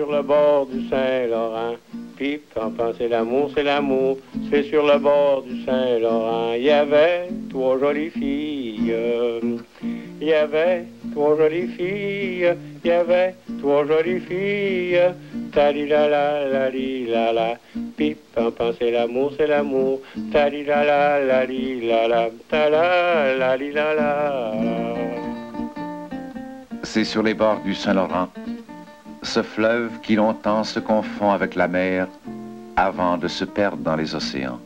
sur le bord du Saint-Laurent. Pip, pam, c'est l'amour, c'est sur le bord du Saint-Laurent. Il y avait trois jolies filles, il y avait trois jolies filles, il y avait trois jolies filles. Tali la la li la la, pip, pam, c'est l'amour, tali la li la la, ta la li la la. C'est sur les bords du Saint-Laurent, ce fleuve qui longtemps se confond avec la mer avant de se perdre dans les océans.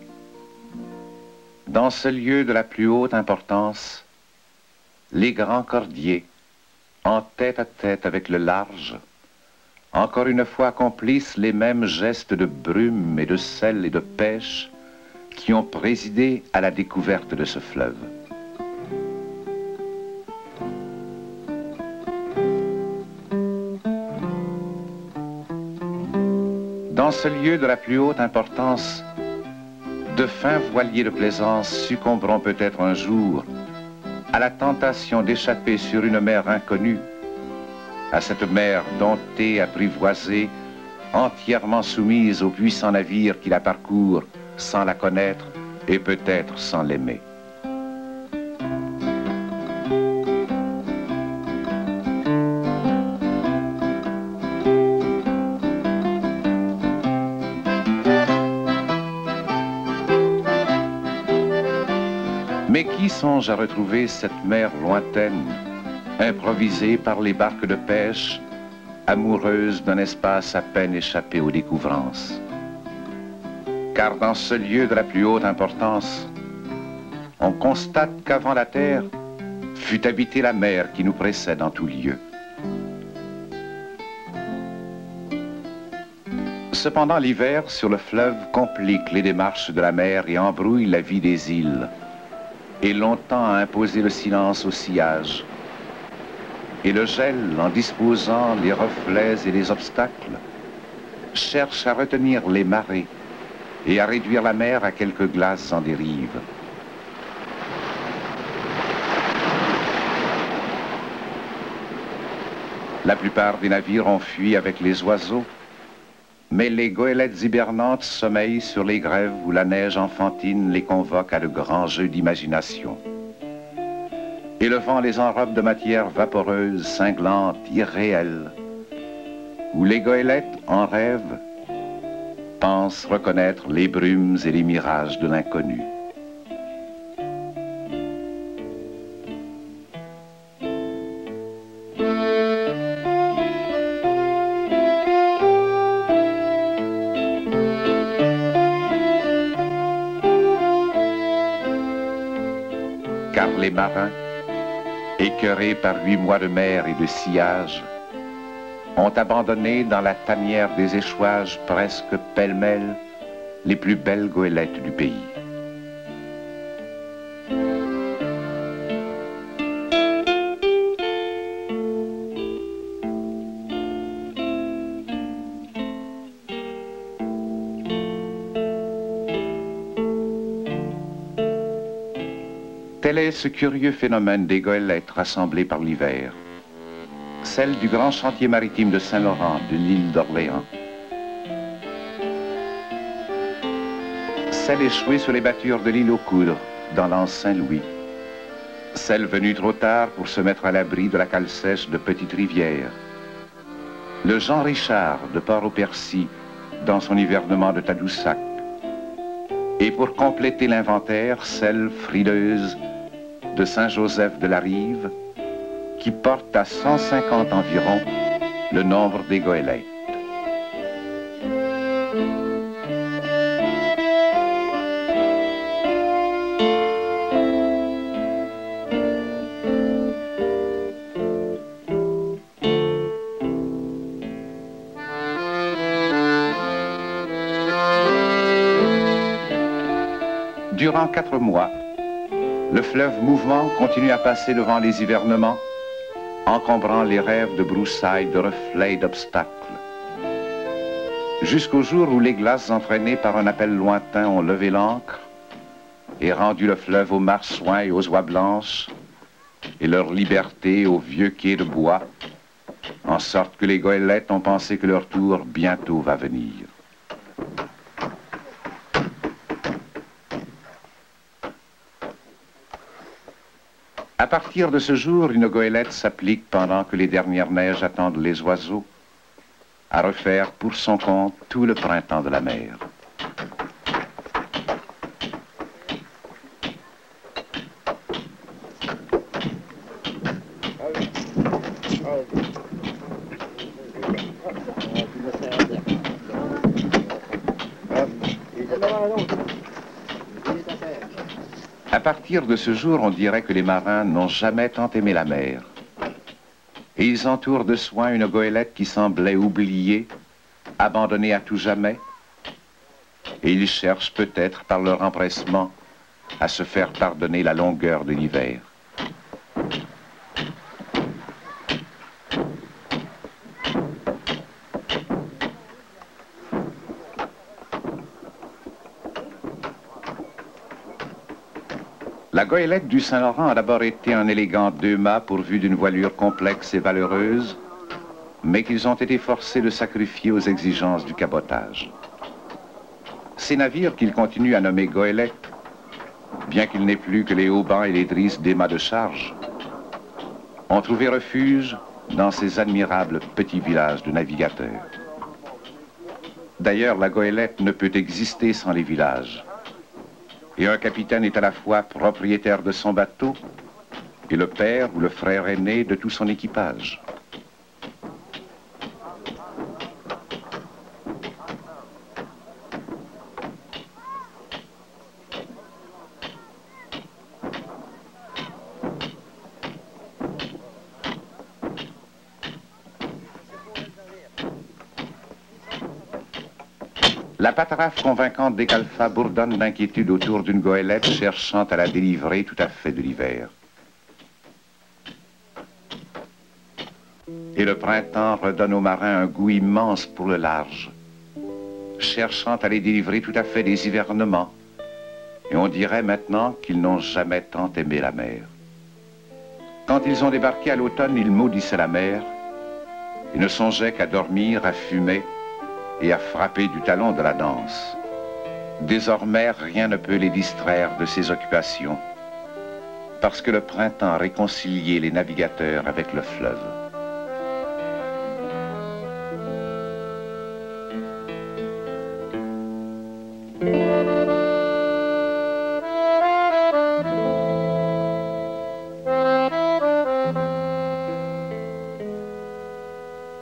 Dans ce lieu de la plus haute importance, les grands cordiers, en tête à tête avec le large, encore une fois accomplissent les mêmes gestes de brume et de sel et de pêche qui ont présidé à la découverte de ce fleuve. Dans ce lieu de la plus haute importance, de fins voiliers de plaisance succomberont peut-être un jour à la tentation d'échapper sur une mer inconnue, à cette mer domptée, apprivoisée, entièrement soumise aux puissants navires qui la parcourent sans la connaître et peut-être sans l'aimer. Mais qui songe à retrouver cette mer lointaine, improvisée par les barques de pêche, amoureuse d'un espace à peine échappé aux découvrances? Car dans ce lieu de la plus haute importance, on constate qu'avant la terre fut habitée la mer qui nous précède en tout lieu. Cependant, l'hiver sur le fleuve complique les démarches de la mer et embrouille la vie des îles, et longtemps a imposé le silence au sillage. Et le gel, en disposant les reflets et les obstacles, cherche à retenir les marées et à réduire la mer à quelques glaces en dérive. La plupart des navires ont fui avec les oiseaux, mais les goélettes hibernantes sommeillent sur les grèves où la neige enfantine les convoque à de grands jeux d'imagination. Et le vent les enrobe de matière vaporeuse, cinglante, irréelle, où les goélettes, en rêve, pensent reconnaître les brumes et les mirages de l'inconnu. Car les marins, écœurés par 8 mois de mer et de sillage, ont abandonné dans la tanière des échouages presque pêle-mêle les plus belles goélettes du pays. Tel est ce curieux phénomène des goélettes rassemblées par l'hiver. Celle du grand chantier maritime de Saint-Laurent, de l'île d'Orléans. Celle échouée sur les battures de l'île aux Coudres, dans l'anse Saint-Louis. Celle venue trop tard pour se mettre à l'abri de la cale sèche de Petite Rivière. Le Jean Richard de Port-au-Percy, dans son hivernement de Tadoussac. Et pour compléter l'inventaire, celle frileuse de Saint-Joseph de la Rive, qui porte à 150 environ le nombre des goélettes. Durant 4 mois, le fleuve mouvant continue à passer devant les hivernements, encombrant les rêves de broussailles, de reflets et d'obstacles. Jusqu'au jour où les glaces entraînées par un appel lointain ont levé l'ancre et rendu le fleuve aux marsouins et aux oies blanches et leur liberté aux vieux quais de bois, en sorte que les goélettes ont pensé que leur tour bientôt va venir. À partir de ce jour, une goélette s'applique, pendant que les dernières neiges attendent les oiseaux, à refaire pour son compte tout le printemps de la mer. À partir de ce jour, on dirait que les marins n'ont jamais tant aimé la mer. Et ils entourent de soin une goélette qui semblait oubliée, abandonnée à tout jamais. Et ils cherchent peut-être par leur empressement à se faire pardonner la longueur de l'hiver. La goélette du Saint-Laurent a d'abord été un élégant 2-mâts pourvu d'une voilure complexe et valeureuse, mais qu'ils ont été forcés de sacrifier aux exigences du cabotage. Ces navires qu'ils continuent à nommer goélettes, bien qu'ils n'aient plus que les haubans et les drisses des mâts de charge, ont trouvé refuge dans ces admirables petits villages de navigateurs. D'ailleurs, la goélette ne peut exister sans les villages. Et un capitaine est à la fois propriétaire de son bateau et le père ou le frère aîné de tout son équipage. La pataraffe convaincante des Calfas bourdonne d'inquiétude autour d'une goélette cherchant à la délivrer tout à fait de l'hiver. Et le printemps redonne aux marins un goût immense pour le large, cherchant à les délivrer tout à fait des hivernements. Et on dirait maintenant qu'ils n'ont jamais tant aimé la mer. Quand ils ont débarqué à l'automne, ils maudissaient la mer et ne songeaient qu'à dormir, à fumer et à frapper du talon de la danse. Désormais, rien ne peut les distraire de ces occupations, parce que le printemps a réconcilié les navigateurs avec le fleuve.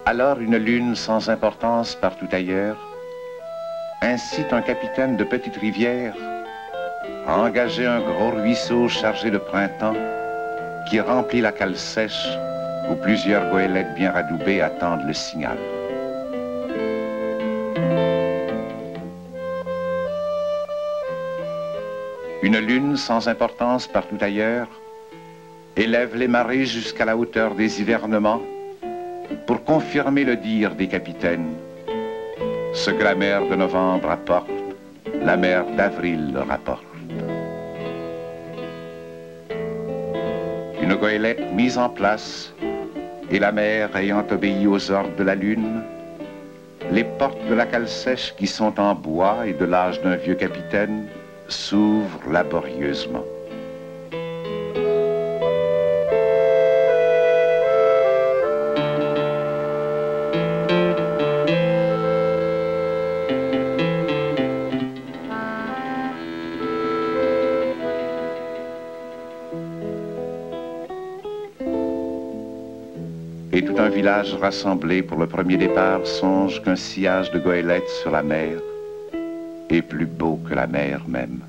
Alors une lune sans importance partout ailleurs incite un capitaine de petite rivière à engager un gros ruisseau chargé de printemps qui remplit la cale sèche où plusieurs goélettes bien radoubées attendent le signal. Une lune sans importance partout ailleurs élève les marées jusqu'à la hauteur des hivernements pour confirmer le dire des capitaines. Ce que la mer de novembre apporte, la mer d'avril le rapporte. Une goélette mise en place, et la mer ayant obéi aux ordres de la lune, les portes de la cale sèche qui sont en bois et de l'âge d'un vieux capitaine s'ouvrent laborieusement. Et tout un village rassemblé pour le premier départ songe qu'un sillage de goélettes sur la mer est plus beau que la mer même.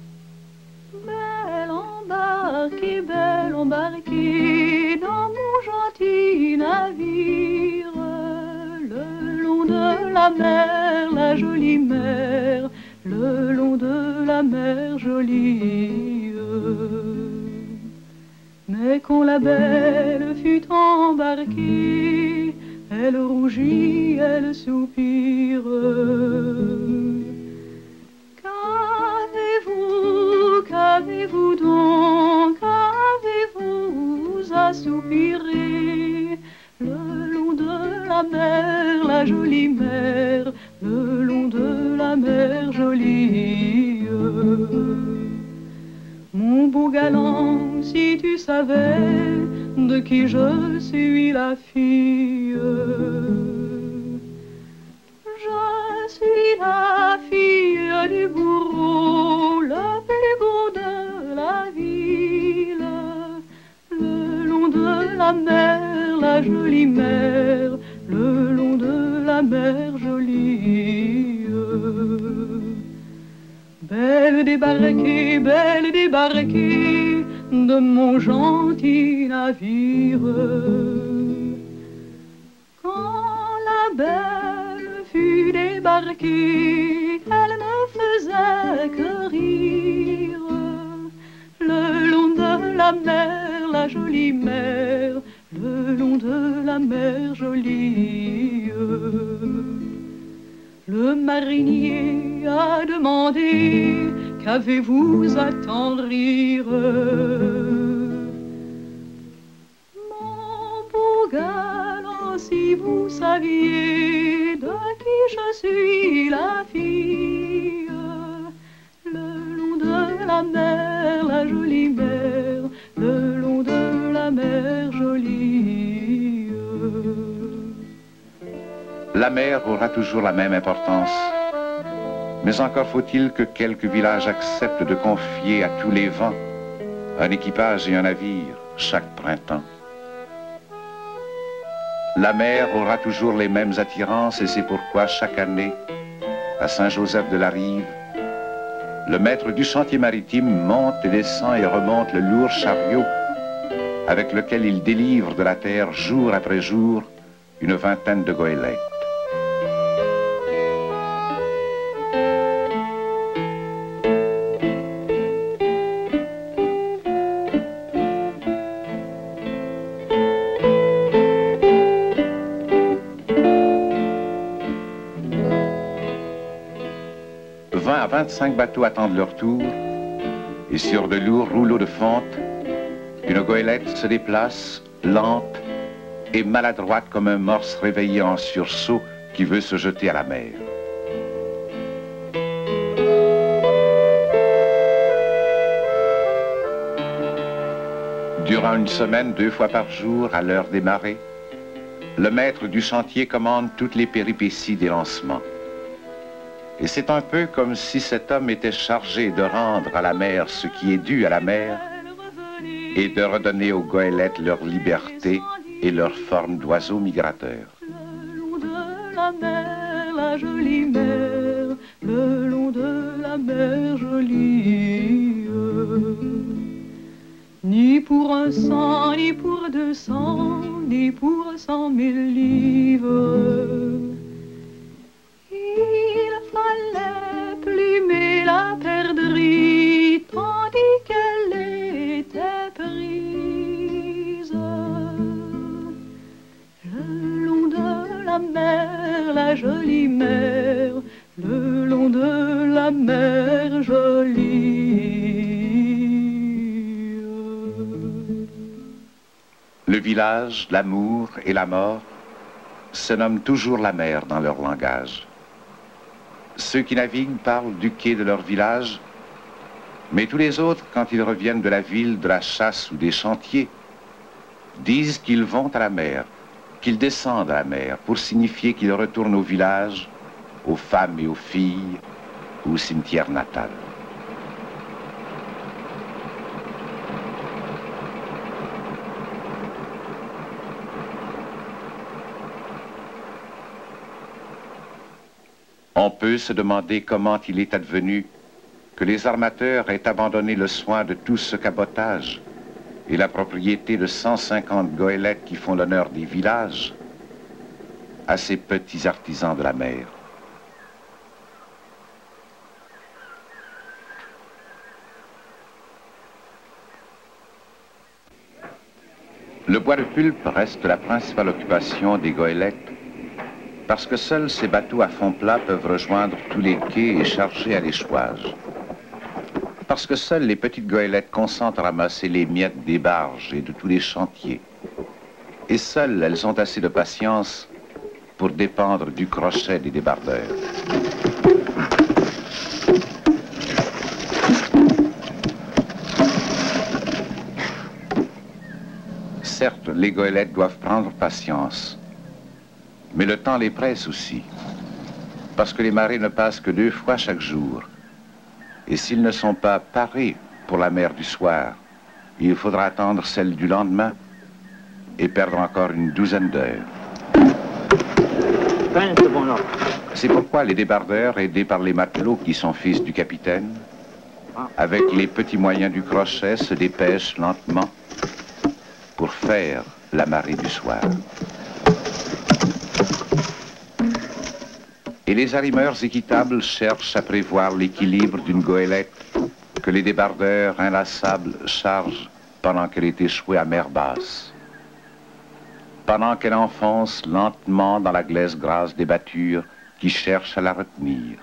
Belle embarquée dans mon gentil navire, le long de la mer, la jolie mer, le long de la mer jolie. Mais quand la belle fut embarquée, elle rougit, elle soupire. Qu'avez-vous donc, qu'avez-vous à soupirer le long de la galant, si tu savais de qui je suis la fille. Je suis la fille du bourreau, le plus beau de la ville. Le long de la mer, la jolie mer, le long de la mer jolie. Belle débarquée de mon gentil navire. Quand la belle fut débarquée, elle ne faisait que rire. Le long de la mer, la jolie mer, le long de la mer jolie. Le marinier a demandé, qu'avez-vous à tant rire? Mon beau galant, si vous saviez de qui je suis la fille. Le long de la mer, la jolie mer, le long de la mer jolie. La mer aura toujours la même importance, mais encore faut-il que quelques villages acceptent de confier à tous les vents un équipage et un navire chaque printemps. La mer aura toujours les mêmes attirances et c'est pourquoi chaque année, à Saint-Joseph-de-la-Rive, le maître du chantier maritime monte et descend et remonte le lourd chariot avec lequel il délivre de la terre jour après jour une vingtaine de goélettes. À 25 bateaux attendent leur tour et sur de lourds rouleaux de fonte, une goélette se déplace, lente et maladroite comme un morse réveillé en sursaut qui veut se jeter à la mer. Durant une semaine, 2 fois par jour, à l'heure des marées, le maître du chantier commande toutes les péripéties des lancements. Et c'est un peu comme si cet homme était chargé de rendre à la mer ce qui est dû à la mer et de redonner aux goélettes leur liberté et leur forme d'oiseaux migrateurs. Le long de la mer, la jolie mer, le long de la mer jolie. Ni pour 100, ni pour 200, ni pour 100 000 livres. Il fallait plumer la perdrix, tandis qu'elle était prise. Le long de la mer, la jolie mer, le long de la mer jolie. Le village, l'amour et la mort se nomment toujours la mer dans leur langage. Ceux qui naviguent parlent du quai de leur village, mais tous les autres, quand ils reviennent de la ville, de la chasse ou des chantiers, disent qu'ils vont à la mer, qu'ils descendent à la mer, pour signifier qu'ils retournent au village, aux femmes et aux filles, au cimetière natal. On peut se demander comment il est advenu que les armateurs aient abandonné le soin de tout ce cabotage et la propriété de 150 goélettes qui font l'honneur des villages à ces petits artisans de la mer. Le bois de pulpe reste la principale occupation des goélettes parce que seuls ces bateaux à fond plat peuvent rejoindre tous les quais et charger à l'échouage. Parce que seules les petites goélettes consentent à ramasser les miettes des barges et de tous les chantiers. Et seules elles ont assez de patience pour dépendre du crochet des débardeurs. les goélettes doivent prendre patience. Mais le temps les presse aussi, parce que les marées ne passent que 2 fois chaque jour. Et s'ils ne sont pas parés pour la mer du soir, il faudra attendre celle du lendemain et perdre encore une douzaine d'heures. C'est pourquoi les débardeurs, aidés par les matelots qui sont fils du capitaine, avec les petits moyens du crochet, se dépêchent lentement pour faire la marée du soir. Et les arrimeurs équitables cherchent à prévoir l'équilibre d'une goélette que les débardeurs inlassables chargent pendant qu'elle est échouée à mer basse. Pendant qu'elle enfonce lentement dans la glaise grasse des battures qui cherchent à la retenir.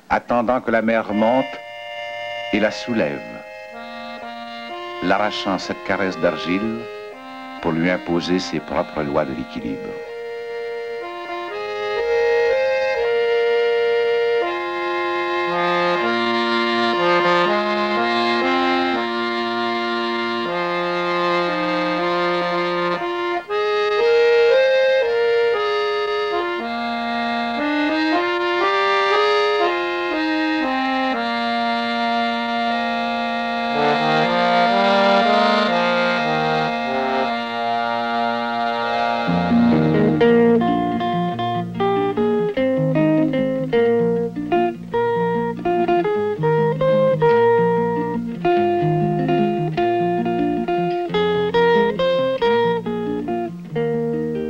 Attendant que la mer monte et la soulève, l'arrachant cette caresse d'argile pour lui imposer ses propres lois de l'équilibre.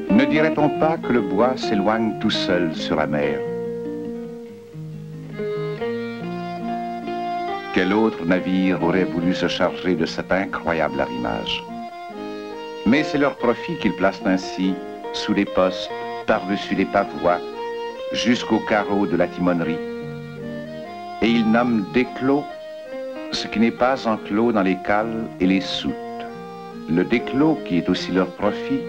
Ne dirait-on pas que le bois s'éloigne tout seul sur la mer? Quel autre navire aurait voulu se charger de cet incroyable arrimage? Mais c'est leur profit qu'ils placent ainsi sous les postes, par-dessus les pavois, jusqu'aux carreaux de la timonerie. Et ils nomment déclos ce qui n'est pas enclos dans les cales et les soutes. Le déclos, qui est aussi leur profit,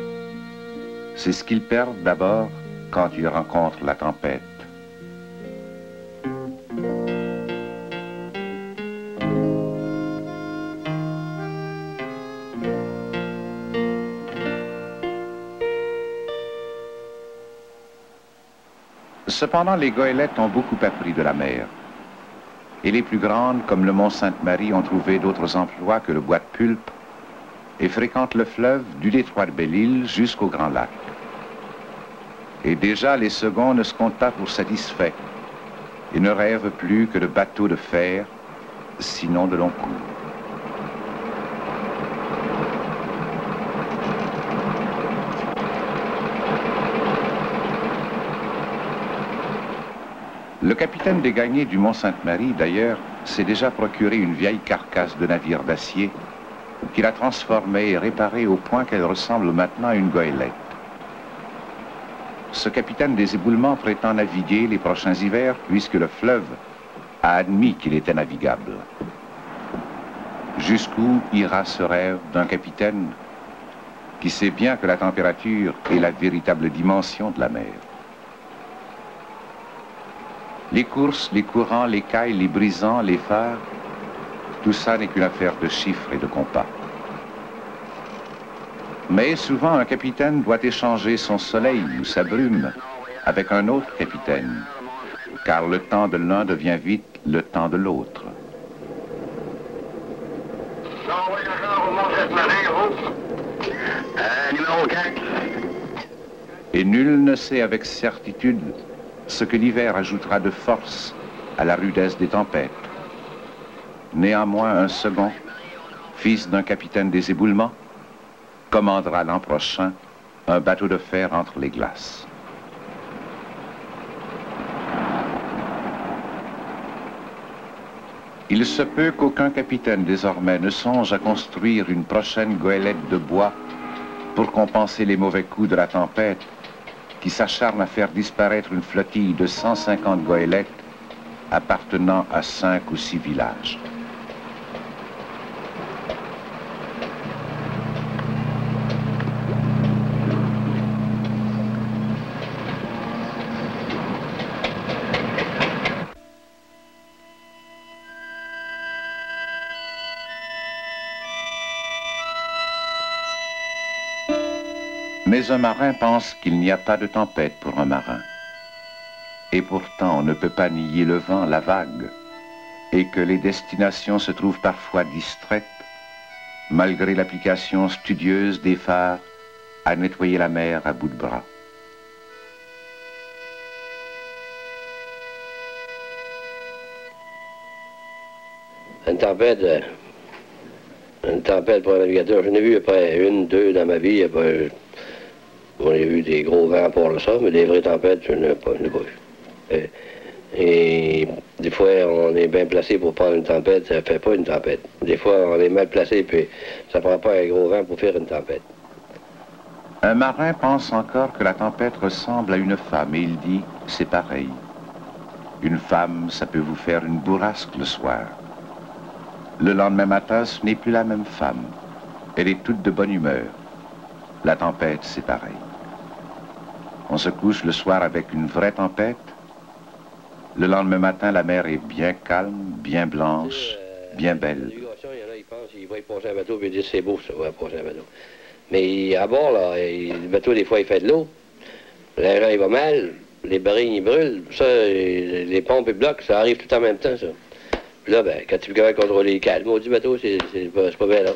c'est ce qu'ils perdent d'abord quand ils rencontrent la tempête. Cependant, les goélettes ont beaucoup appris de la mer. Et les plus grandes, comme le Mont Sainte-Marie, ont trouvé d'autres emplois que le bois de pulpe et fréquentent le fleuve du détroit de Belle-Île jusqu'au Grand Lac. Et déjà, les seconds ne se comptent pas pour satisfaits et ne rêvent plus que de bateaux de fer, sinon de long cours. Le capitaine des gagnés du Mont Sainte-Marie, d'ailleurs, s'est déjà procuré une vieille carcasse de navire d'acier qu'il a transformée et réparée au point qu'elle ressemble maintenant à une goélette. Ce capitaine des éboulements prétend naviguer les prochains hivers puisque le fleuve a admis qu'il était navigable. Jusqu'où ira ce rêve d'un capitaine qui sait bien que la température est la véritable dimension de la mer? Les courses, les courants, les cailles, les brisants, les phares, tout ça n'est qu'une affaire de chiffres et de compas. Mais souvent, un capitaine doit échanger son soleil ou sa brume avec un autre capitaine, car le temps de l'un devient vite le temps de l'autre. Et nul ne sait avec certitude ce que l'hiver ajoutera de force à la rudesse des tempêtes. Néanmoins, un second, fils d'un capitaine des éboulements, commandera l'an prochain un bateau de fer entre les glaces. Il se peut qu'aucun capitaine désormais ne songe à construire une prochaine goélette de bois pour compenser les mauvais coups de la tempête qui s'acharne à faire disparaître une flottille de 150 goélettes appartenant à 5 ou 6 villages. Mais un marin pense qu'il n'y a pas de tempête pour un marin. Et pourtant, on ne peut pas nier le vent, la vague, et que les destinations se trouvent parfois distraites, malgré l'application studieuse des phares à nettoyer la mer à bout de bras. Une tempête pour un navigateur, j'en ai vu après une, deux dans ma vie. Après, on a vu des gros vents pour ça, mais des vraies tempêtes, je n'ai pas vu. Et des fois, on est bien placé pour prendre une tempête, ça ne fait pas une tempête. Des fois, on est mal placé, puis ça ne prend pas un gros vent pour faire une tempête. Un marin pense encore que la tempête ressemble à une femme, et il dit, c'est pareil. Une femme, ça peut vous faire une bourrasque le soir. Le lendemain matin, ce n'est plus la même femme. Elle est toute de bonne humeur. La tempête, c'est pareil. On se couche le soir avec une vraie tempête. Le lendemain matin, la mer est bien calme, bien blanche, bien belle. Il y en a, ils pensent qu'ils voient passer un bateau, puis ils disent c'est beau, ça va passer un bateau. Mais à bord, là, le bateau, des fois, il fait de l'eau. L'engin, il va mal. Les barils, ils brûlent. Ça, les pompes et blocs, ça arrive tout en même temps, ça. Puis là, ben, quand tu es capable de contrôler les cales, maudit bateau, c'est pas bien, là.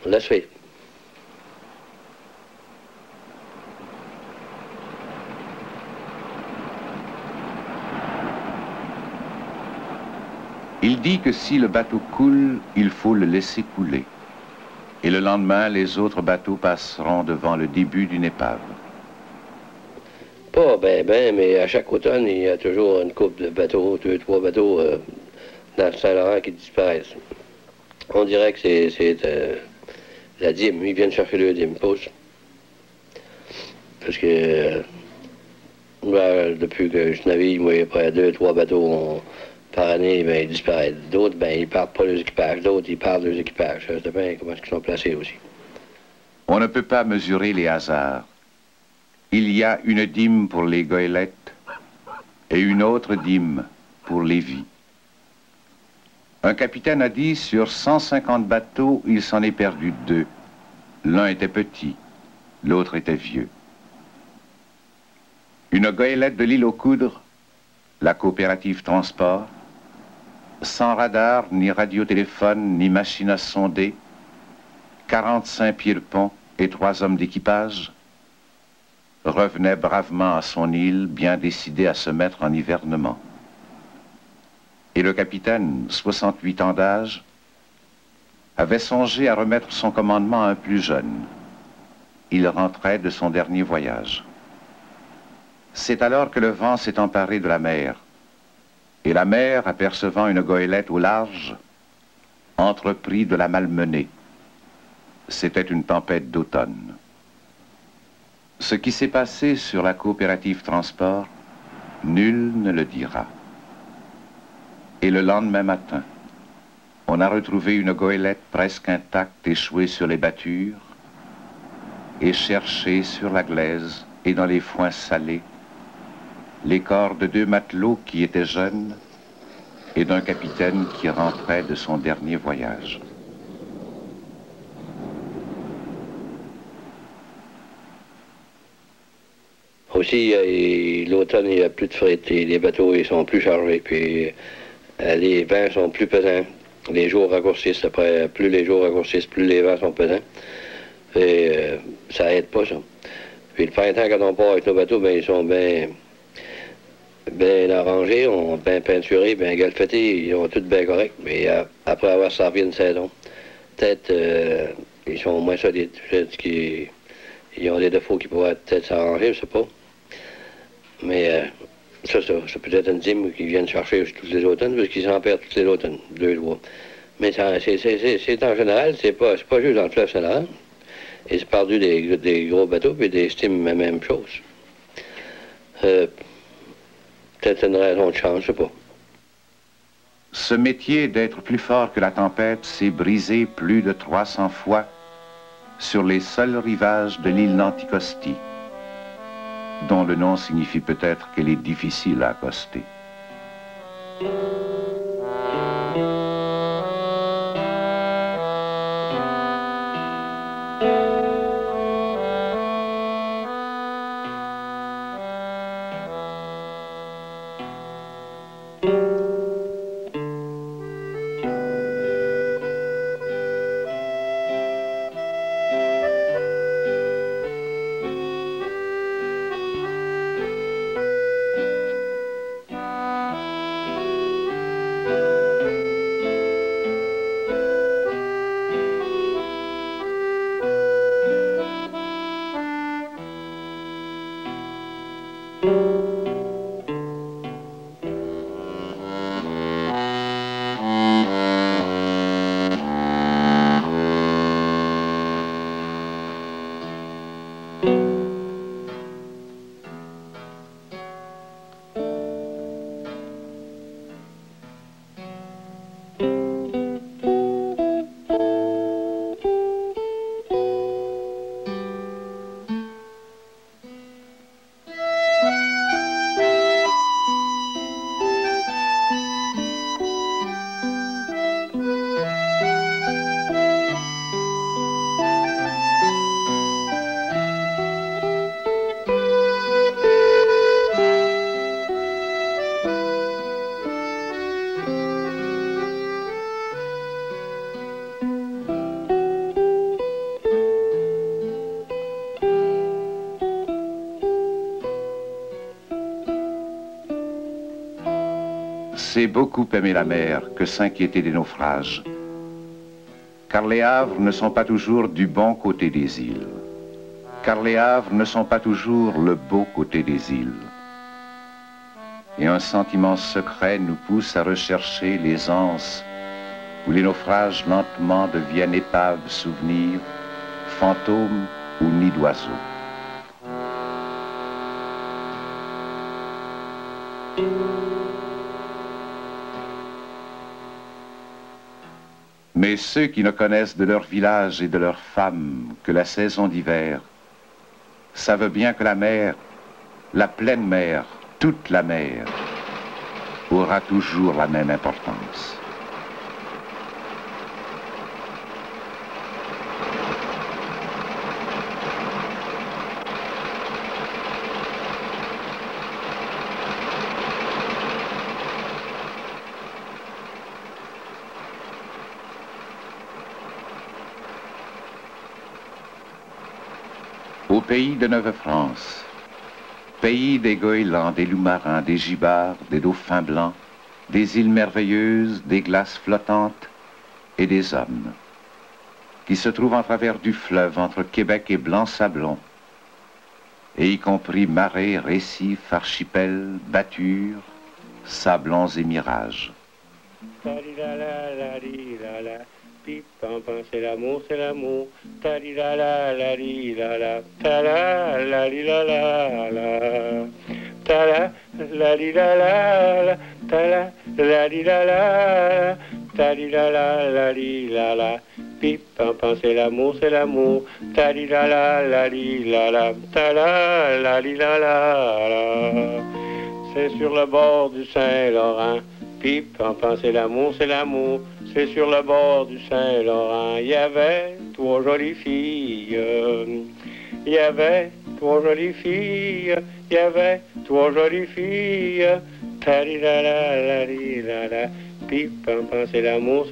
On laisse faire. Il dit que si le bateau coule, il faut le laisser couler. Et le lendemain, les autres bateaux passeront devant le début d'une épave. Pas ben, mais à chaque automne, il y a toujours une couple de bateaux, 2, 3 bateaux dans le Saint-Laurent qui disparaissent. On dirait que c'est la dîme. Ils viennent chercher le dîme, pause. Parce que depuis que je navigue, moi, il y a près 2, 3 bateaux par année, ben, ils disparaissent. D'autres, ben, ils partent pas les équipages. D'autres, ils partent les équipages. Ça dépend comment ils sont placés aussi. On ne peut pas mesurer les hasards. Il y a une dîme pour les goélettes et une autre dîme pour les vies. Un capitaine a dit, sur 150 bateaux, il s'en est perdu 2. L'un était petit, l'autre était vieux. Une goélette de l'île aux Coudres, la coopérative Transport, sans radar, ni radiotéléphone, ni machine à sonder, 45 pieds de pont et 3 hommes d'équipage, revenait bravement à son île, bien décidé à se mettre en hivernement. Et le capitaine, 68 ans d'âge, avait songé à remettre son commandement à un plus jeune. Il rentrait de son dernier voyage. C'est alors que le vent s'est emparé de la mer, et la mer, apercevant une goélette au large, entreprit de la malmener. C'était une tempête d'automne. Ce qui s'est passé sur la coopérative Transport, nul ne le dira. Et le lendemain matin, on a retrouvé une goélette presque intacte échouée sur les battures et cherché sur la glaise et dans les foins salés les corps de 2 matelots qui étaient jeunes et d'un capitaine qui rentrait de son dernier voyage. Aussi, l'automne, il n'y a plus de fret et les bateaux ils sont plus chargés. Puis les vents sont plus pesants. Les jours raccourcissent. Après, plus les jours raccourcissent, plus les vents sont pesants. Et ça aide pas, ça. Puis le printemps, quand on part avec nos bateaux, ben, ils sont bien arrangés, bien peinturés, bien galfetés. Ils sont tous bien corrects. Mais après avoir servi une saison, peut-être ils sont moins solides. Ils ont des défauts qui pourraient peut-être s'arranger, je sais pas. Mais ça peut être une dîme qu'ils viennent chercher tous les automnes, parce qu'ils s'en perdent tous les automnes, 2, 3. Mais c'est en général, c'est pas juste dans le fleuve Saint-Laurent. Et c'est perdu des gros bateaux, puis des stimes, la même chose. Peut-être une raison de chance, je sais pas. Ce métier d'être plus fort que la tempête s'est brisé plus de 300 fois sur les seuls rivages de l'île d'Anticosti, dont le nom signifie peut-être qu'elle est difficile à accoster. c'est beaucoup aimer la mer que s'inquiéter des naufrages, car les havres ne sont pas toujours du bon côté des îles, car les havres ne sont pas toujours le beau côté des îles. Et un sentiment secret nous pousse à rechercher les anses où les naufrages lentement deviennent épaves souvenirs, fantômes ou nids d'oiseaux. Mais ceux qui ne connaissent de leur village et de leurs femmes que la saison d'hiver savent bien que la mer, la pleine mer, toute la mer, aura toujours la même importance. Au pays de Neuve-France, pays des goélands, des loups marins, des gibards, des dauphins blancs, des îles merveilleuses, des glaces flottantes et des hommes, qui se trouvent en travers du fleuve entre Québec et Blanc-Sablon, et y compris marées, récifs, archipels, battures, sablons et mirages. Pip, pam, pam, c'est l'amour, ta li la la li la la, ta la li la la, ta la li la la, ta la li la la, ta li la li la la, pip, pam, pam, c'est l'amour, ta li la li la la, ta la li la la. C'est sur le bord du Saint-Laurent, pip, pam, pam, c'est l'amour, c'est sur le bord du Saint-Laurent. Il y avait trois jolies filles, il y avait trois jolies filles, il y avait trois jolies filles. Ta-li-la-la-la-li-la-la, pip, pam, pam, c'est l'amour,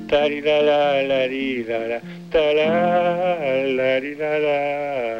ta-li-la-la-la-li-la-la, ta-la-la-li-la-la.